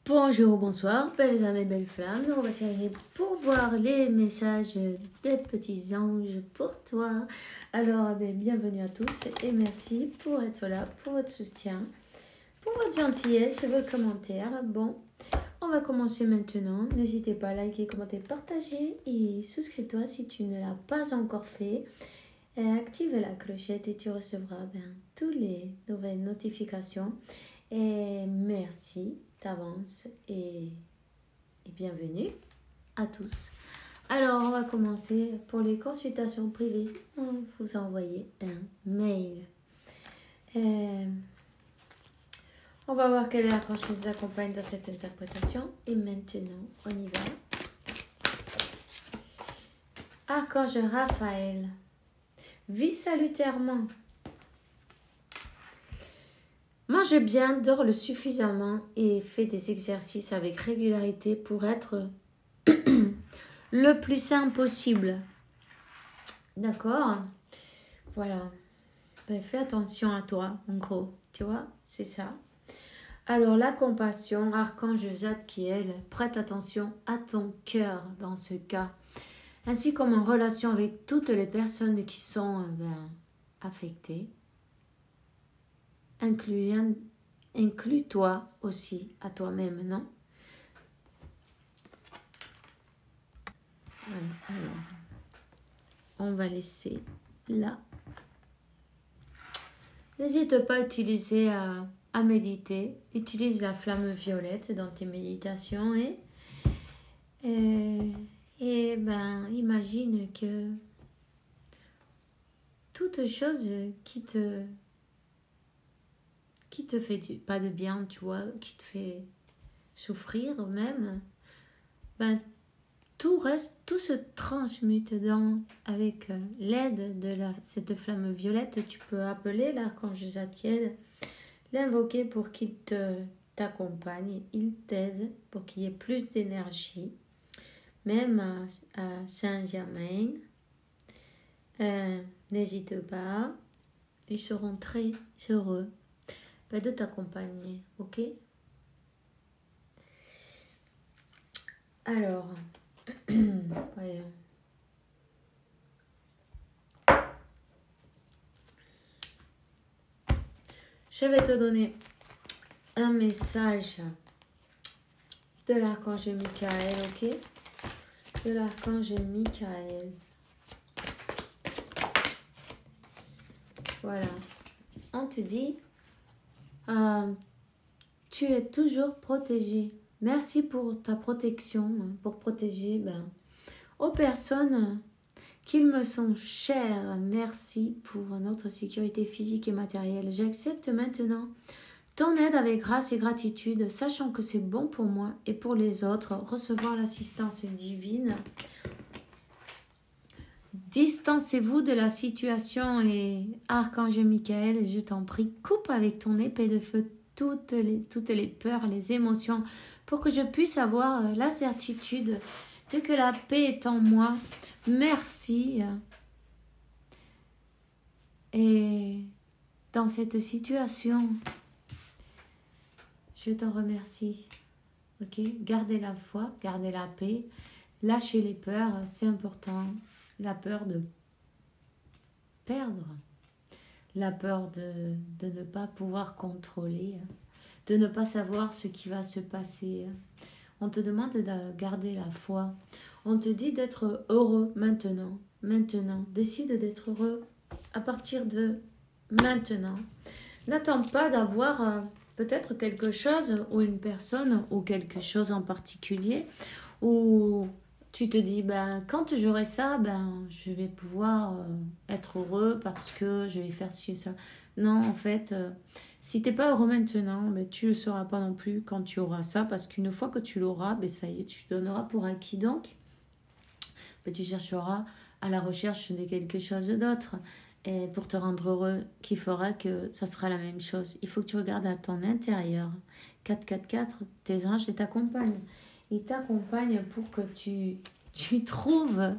Bonjour, bonsoir, belles âmes et belles flammes. On va s'arriver pour voir les messages des petits anges pour toi. Alors, bienvenue à tous et merci pour être là, pour votre soutien, pour votre gentillesse, vos commentaires. Bon, on va commencer maintenant. N'hésitez pas à liker, commenter, partager et souscris-toi si tu ne l'as pas encore fait. Et active la clochette et tu recevras toutes les nouvelles notifications. Et merci d'avance et bienvenue à tous. Alors, on va commencer pour les consultations privées. Vous envoyez un mail. On va voir quel est l'archange qui nous accompagne dans cette interprétation. Et maintenant, on y va. Archange Raphaël. Vis salutairement. Mange bien, dors le suffisamment et fais des exercices avec régularité pour être le plus sain possible. D'accord? Voilà. Fais attention à toi, en gros. Tu vois? C'est ça. Alors, la compassion, archange Zadkiel, prête attention à ton cœur dans ce cas, ainsi comme en relation avec toutes les personnes qui sont affectées. Inclus-toi aussi à toi-même, non? Voilà, alors, on va laisser là. N'hésite pas à utiliser, à méditer. Utilise la flamme violette dans tes méditations et imagine que toute chose qui te fait pas de bien, tu vois, qui te fait souffrir même, tout se transmute avec l'aide de cette flamme violette. Tu peux appeler l'archange Zadkiel, l'invoquer pour qu'il t'accompagne, il t'aide pour qu'il y ait plus d'énergie, même à Saint-Germain. N'hésite pas, ils seront très heureux de t'accompagner, ok? Alors, voyons. Je vais te donner un message de l'archange Michael, ok? De l'archange Michael. Voilà. On te dit... tu es toujours protégé. Merci pour ta protection, pour protéger aux personnes qui me sont chères. Merci pour notre sécurité physique et matérielle. J'accepte maintenant ton aide avec grâce et gratitude, sachant que c'est bon pour moi et pour les autres. Recevoir l'assistance divine. Distancez-vous de la situation et archange Michael, je t'en prie, coupe avec ton épée de feu toutes les peurs, les émotions, pour que je puisse avoir la certitude de que la paix est en moi. Merci. Et dans cette situation, je t'en remercie. Ok? Gardez la foi, gardez la paix, lâchez les peurs, c'est important. La peur de perdre, la peur de ne pas pouvoir contrôler, de ne pas savoir ce qui va se passer. On te demande de garder la foi. On te dit d'être heureux maintenant. Maintenant, décide d'être heureux à partir de maintenant. N'attends pas d'avoir peut-être quelque chose ou une personne ou quelque chose en particulier ou... Tu te dis, quand j'aurai ça, je vais pouvoir être heureux parce que je vais faire ci et ça. Non, en fait, si tu n'es pas heureux maintenant, tu ne le seras pas non plus quand tu auras ça. Parce qu'une fois que tu l'auras, ça y est, tu donneras pour acquis. Donc, tu chercheras à la recherche de quelque chose d'autre. Et pour te rendre heureux, qui fera que ça sera la même chose. Il faut que tu regardes à ton intérieur. 444, tes anges t'accompagnent. Il t'accompagne pour que tu trouves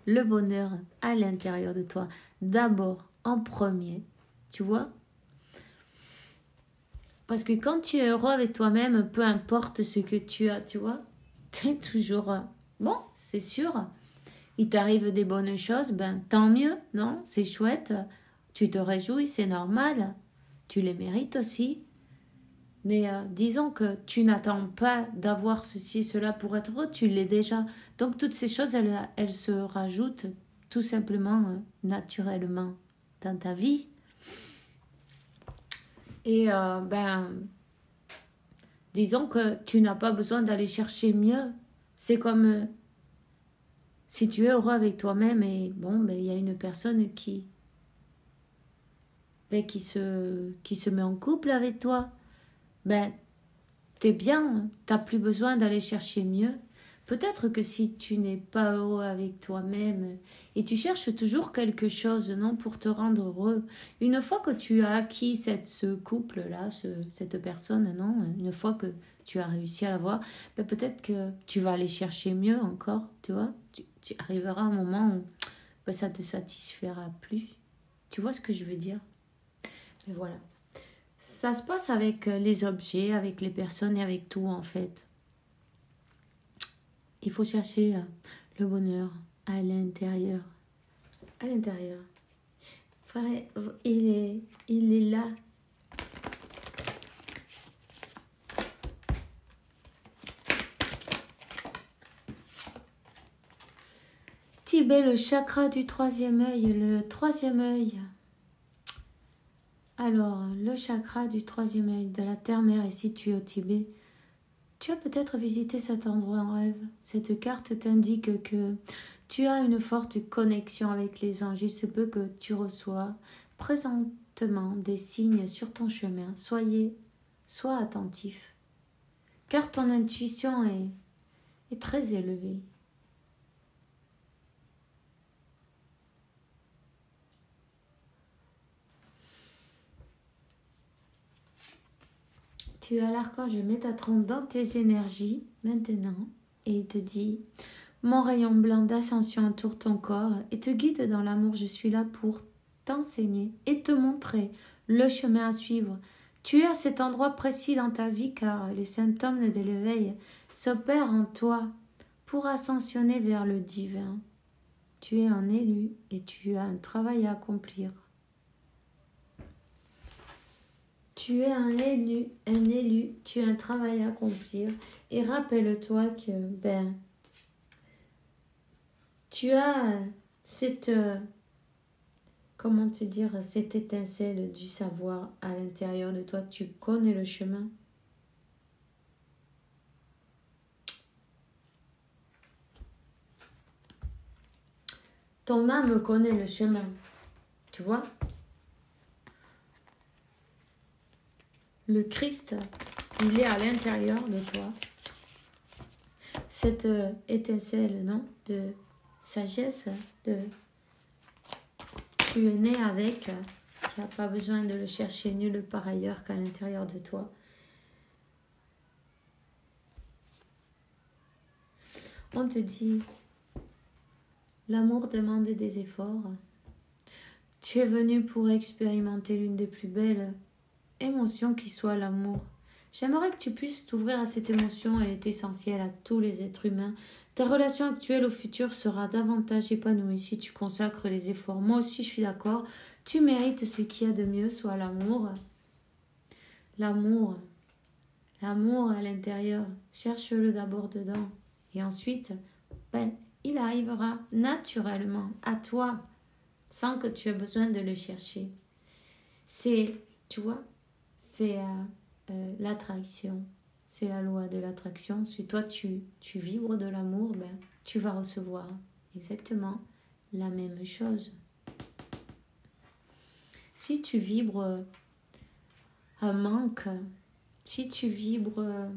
le bonheur à l'intérieur de toi. D'abord, en premier, tu vois. Parce que quand tu es heureux avec toi-même, peu importe ce que tu as, tu vois, tu es toujours... bon, c'est sûr, il t'arrive des bonnes choses, ben tant mieux, non? C'est chouette, tu te réjouis, c'est normal, tu les mérites aussi. Mais disons que tu n'attends pas d'avoir ceci et cela pour être heureux, tu l'es déjà. Donc toutes ces choses, elles se rajoutent tout simplement, naturellement dans ta vie. Et ben, disons que tu n'as pas besoin d'aller chercher mieux. C'est comme si tu es heureux avec toi-même et bon, ben il y a une personne qui se met en couple avec toi. Ben, t'es bien, t'as plus besoin d'aller chercher mieux. Peut-être que si tu n'es pas heureux avec toi-même et tu cherches toujours quelque chose, non, pour te rendre heureux, une fois que tu as acquis ce couple-là, cette personne, non, une fois que tu as réussi à l'avoir, ben peut-être que tu vas aller chercher mieux encore, tu vois. Tu arriveras à un moment où ben, ça te satisfera plus. Tu vois ce que je veux dire? Et voilà. Ça se passe avec les objets, avec les personnes et avec tout en fait. Il faut chercher le bonheur à l'intérieur. À l'intérieur. Frère, il est là. Tibet, le chakra du troisième œil. Le troisième œil. Alors, le chakra du troisième œil de la terre-mère est situé au Tibet. Tu as peut-être visité cet endroit en rêve. Cette carte t'indique que tu as une forte connexion avec les anges. Il se peut que tu reçois présentement des signes sur ton chemin. Sois attentif, car ton intuition est très élevée. Tu as l'archange Métatron dans tes énergies maintenant et il te dit: mon rayon blanc d'ascension entoure ton corps et te guide dans l'amour. Je suis là pour t'enseigner et te montrer le chemin à suivre. Tu es à cet endroit précis dans ta vie car les symptômes de l'éveil s'opèrent en toi pour ascensionner vers le divin. Tu es un élu et tu as un travail à accomplir. Tu es un élu, tu as un travail à accomplir. Et rappelle-toi que, tu as cette, comment te dire, cette étincelle du savoir à l'intérieur de toi. Tu connais le chemin. Ton âme connaît le chemin. Tu vois? Le Christ, il est à l'intérieur de toi. Cette étincelle, non, de sagesse, tu es né avec, tu n'as pas besoin de le chercher nulle part ailleurs qu'à l'intérieur de toi. On te dit, l'amour demande des efforts. Tu es venu pour expérimenter l'une des plus belles émotions qui soit l'amour. J'aimerais que tu puisses t'ouvrir à cette émotion, elle est essentielle à tous les êtres humains. Ta relation actuelle au futur sera davantage épanouie si tu consacres les efforts. Moi aussi, je suis d'accord. Tu mérites ce qu'il y a de mieux, soit l'amour. L'amour à l'intérieur. Cherche-le d'abord dedans. Et ensuite, il arrivera naturellement à toi, sans que tu aies besoin de le chercher. C'est, tu vois, c'est l'attraction. C'est la loi de l'attraction. Si toi tu vibres de l'amour, tu vas recevoir exactement la même chose. Si tu vibres un manque, si tu vibres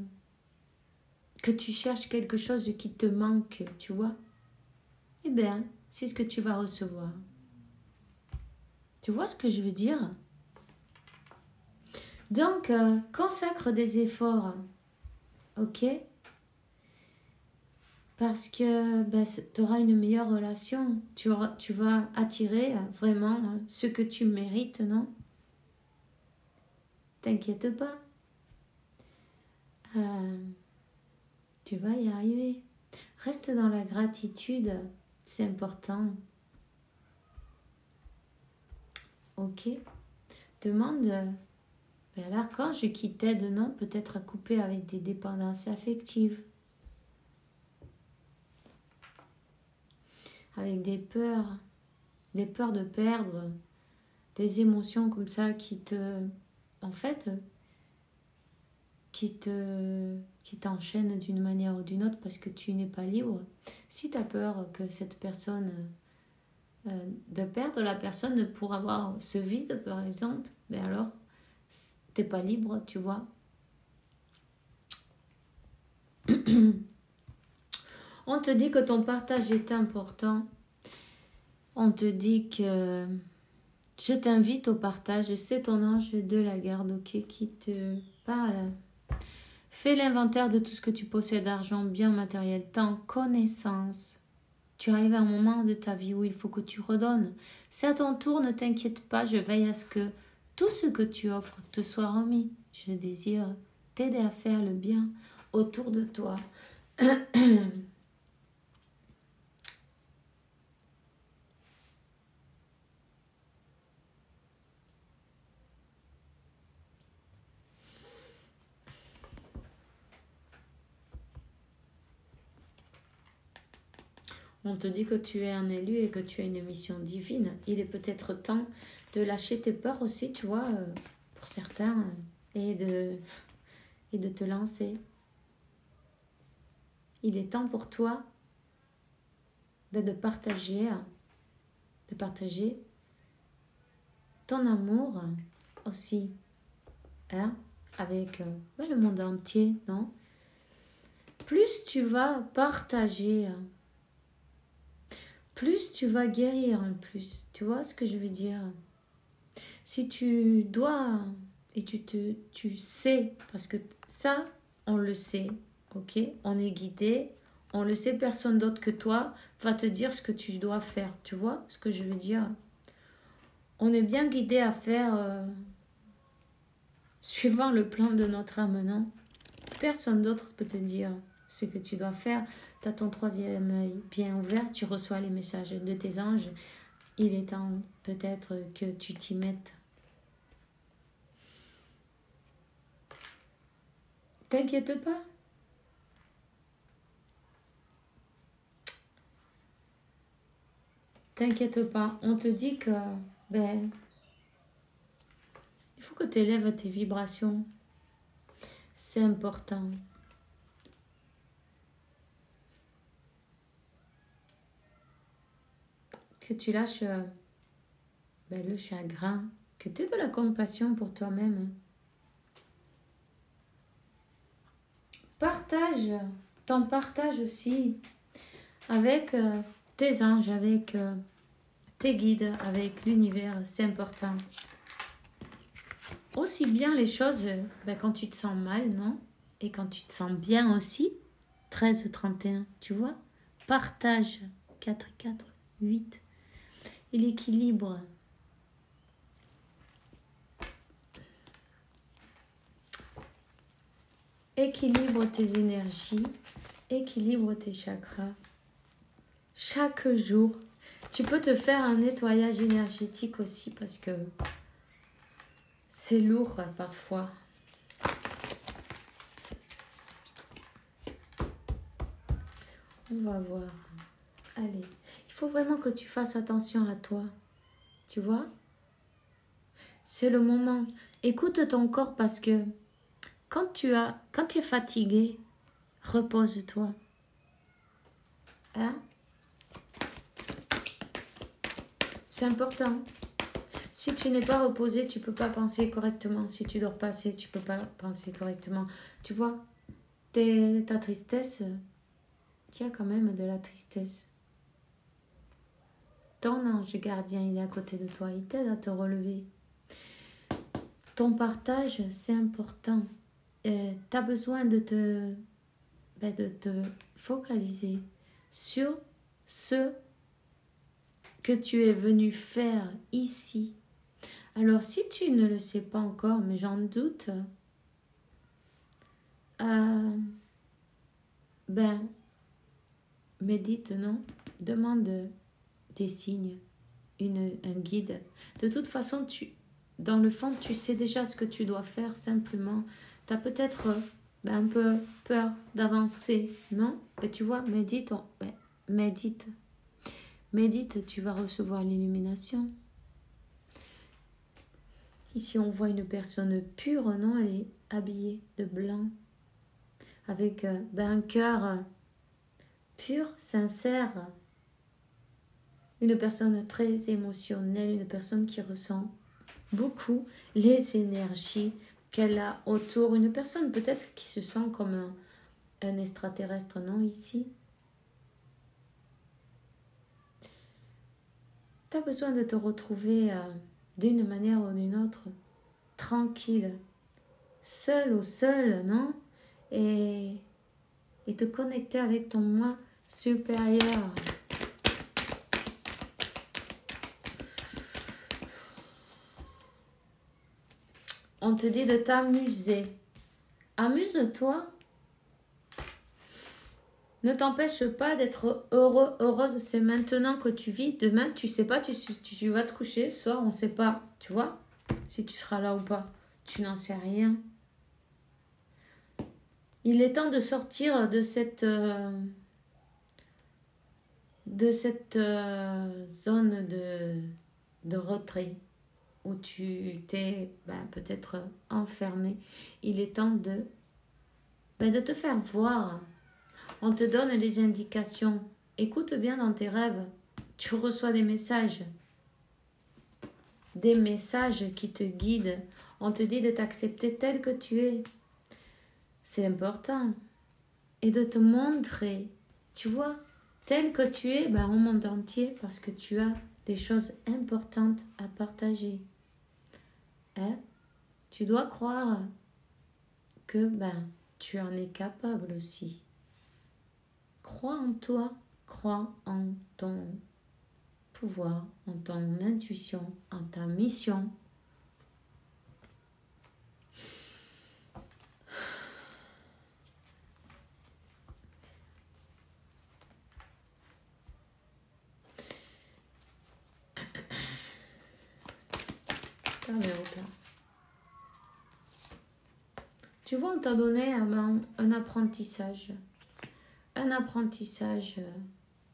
que tu cherches quelque chose qui te manque, tu vois, c'est ce que tu vas recevoir. Tu vois ce que je veux dire? Donc, consacre des efforts, ok? Parce que tu auras une meilleure relation. Tu vas attirer vraiment ce que tu mérites, non? T'inquiète pas. Tu vas y arriver. Reste dans la gratitude, c'est important. Ok. Demande, ben l'archange qui t'aide, non, peut-être à couper avec des dépendances affectives. Avec des peurs de perdre, des émotions comme ça qui te, en fait, qui t'enchaînent d'une manière ou d'une autre parce que tu n'es pas libre. Si tu as peur que cette personne, de perdre la personne pour avoir ce vide par exemple, ben alors t'es pas libre, tu vois. On te dit que ton partage est important. On te dit que je t'invite au partage. C'est ton ange de la garde, ok, qui te parle. Fais l'inventaire de tout ce que tu possèdes, argent, bien matériel, temps, connaissance. Tu arrives à un moment de ta vie où il faut que tu redonnes. C'est à ton tour, ne t'inquiète pas, je veille à ce que tout ce que tu offres te soit remis. Je désire t'aider à faire le bien autour de toi. On te dit que tu es un élu et que tu as une mission divine. Il est peut-être temps de lâcher tes peurs aussi, tu vois, pour certains, et de te lancer. Il est temps pour toi de partager ton amour aussi, hein, avec le monde entier, non? Plus tu vas partager, plus tu vas guérir en plus. Tu vois ce que je veux dire? Si tu dois et tu sais, parce que ça, on le sait, ok? On est guidé, on le sait, personne d'autre que toi va te dire ce que tu dois faire. Tu vois ce que je veux dire? On est bien guidé à faire suivant le plan de notre âme, non? Personne d'autre peut te dire ce que tu dois faire. Tu as ton troisième œil bien ouvert, tu reçois les messages de tes anges. Il est temps peut-être que tu t'y mettes. T'inquiète pas. T'inquiète pas. On te dit que il faut que tu élèves tes vibrations. C'est important. Que tu lâches le chagrin. Que tu aies de la compassion pour toi-même. Partage. T'en partages aussi avec tes anges, avec tes guides, avec l'univers. C'est important. Aussi bien les choses quand tu te sens mal, non? Et quand tu te sens bien aussi. 13-31, tu vois? Partage. 4-4, 8. Et l'équilibre. Équilibre tes énergies. Équilibre tes chakras. Chaque jour. Tu peux te faire un nettoyage énergétique aussi parce que c'est lourd parfois. On va voir. Allez. Il faut vraiment que tu fasses attention à toi. Tu vois? C'est le moment. Écoute ton corps parce que quand tu es fatigué, repose-toi. Hein? C'est important. Si tu n'es pas reposé, tu ne peux pas penser correctement. Si tu dors pas assez, tu ne peux pas penser correctement. Tu vois, ta tristesse, il y a quand même de la tristesse. Ton ange gardien, il est à côté de toi. Il t'aide à te relever. Ton partage, c'est important. Tu as besoin de te focaliser sur ce que tu es venu faire ici. Alors, si tu ne le sais pas encore, mais j'en doute, ben, médite, non? Demande des signes, un guide. De toute façon, dans le fond, tu sais déjà ce que tu dois faire, simplement. Tu as peut-être un peu peur d'avancer, non? Mais tu vois, médite, médite. Médite, tu vas recevoir l'illumination. Ici, on voit une personne pure, non? Elle est habillée de blanc, avec un cœur pur, sincère. Une personne très émotionnelle, une personne qui ressent beaucoup les énergies qu'elle a autour. Une personne peut-être qui se sent comme un extraterrestre, non, ici? Tu as besoin de te retrouver d'une manière ou d'une autre, tranquille, seul ou seul, non? Et te connecter avec ton moi supérieur. On te dit de t'amuser. Amuse-toi. Ne t'empêche pas d'être heureux, heureuse. C'est maintenant que tu vis. Demain, tu sais pas, tu vas te coucher. Ce soir, on sait pas. Tu vois? Si tu seras là ou pas. Tu n'en sais rien. Il est temps de sortir de cette zone de retrait où tu t'es peut-être enfermé. Il est temps de te faire voir. On te donne les indications. Écoute bien dans tes rêves. Tu reçois des messages. Des messages qui te guident. On te dit de t'accepter tel que tu es. C'est important. Et de te montrer, tu vois, tel que tu es au monde entier, parce que tu as des choses importantes à partager. Hein? Tu dois croire que tu en es capable aussi. Crois en toi, crois en ton pouvoir, en ton intuition, en ta mission. Tu vois, on t'a donné un apprentissage. Un apprentissage,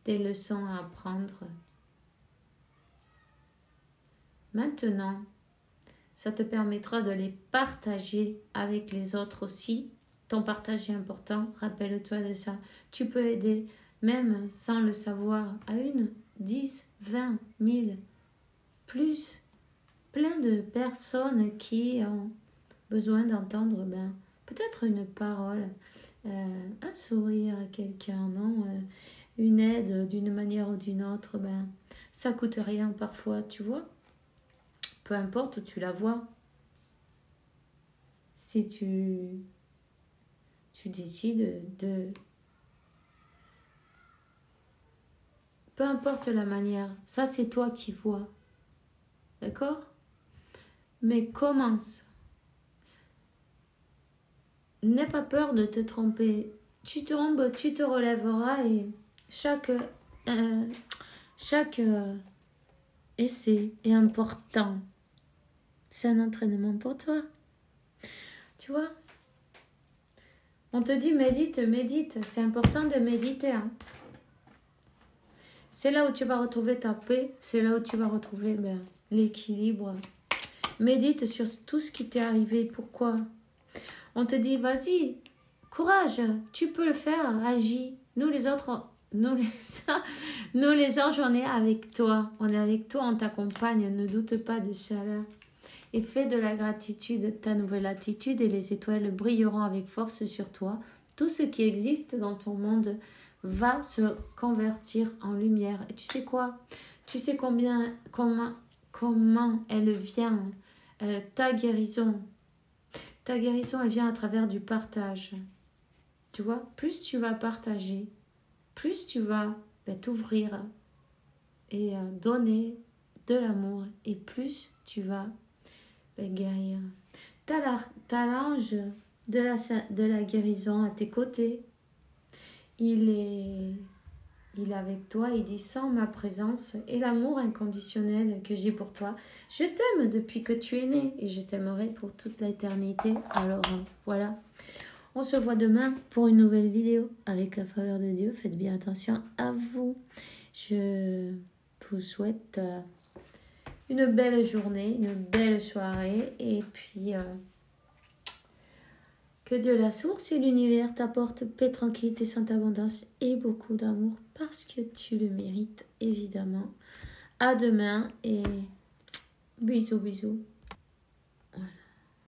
des leçons à apprendre. Maintenant, ça te permettra de les partager avec les autres aussi. Ton partage est important, rappelle-toi de ça. Tu peux aider, même sans le savoir, à 10, 20, 1000, plus. Plein de personnes qui ont besoin d'entendre peut-être une parole, un sourire à quelqu'un, non, une aide d'une manière ou d'une autre. Ça coûte rien parfois, tu vois. Peu importe où tu la vois. Si tu décides de... Peu importe la manière, ça c'est toi qui vois. D'accord? Mais commence. N'aie pas peur de te tromper. Tu tombes, tu te relèveras et chaque essai est important. C'est un entraînement pour toi. Tu vois? On te dit médite. C'est important de méditer. Hein. C'est là où tu vas retrouver ta paix. C'est là où tu vas retrouver l'équilibre. Médite sur tout ce qui t'est arrivé. Pourquoi? On te dit, vas-y, courage, tu peux le faire, agis. Nous les autres, nous les anges, on est avec toi. On est avec toi, on t'accompagne, ne doute pas de cela. Et fais de la gratitude ta nouvelle attitude et les étoiles brilleront avec force sur toi. Tout ce qui existe dans ton monde va se convertir en lumière. Et tu sais quoi? Tu sais comment elle vient, ta guérison. Ta guérison, elle vient à travers du partage. Tu vois, plus tu vas partager, plus tu vas t'ouvrir et donner de l'amour, et plus tu vas guérir. T'as l'ange de la guérison à tes côtés il est avec toi. Il dit, sans ma présence et l'amour inconditionnel que j'ai pour toi, je t'aime depuis que tu es né et je t'aimerai pour toute l'éternité. Alors voilà, on se voit demain pour une nouvelle vidéo avec la faveur de Dieu. Faites bien attention à vous. Je vous souhaite une belle journée, une belle soirée et puis que Dieu la source et l'univers t'apporte paix, tranquillité, sainte abondance et beaucoup d'amour parce que tu le mérites évidemment. À demain et bisous bisous.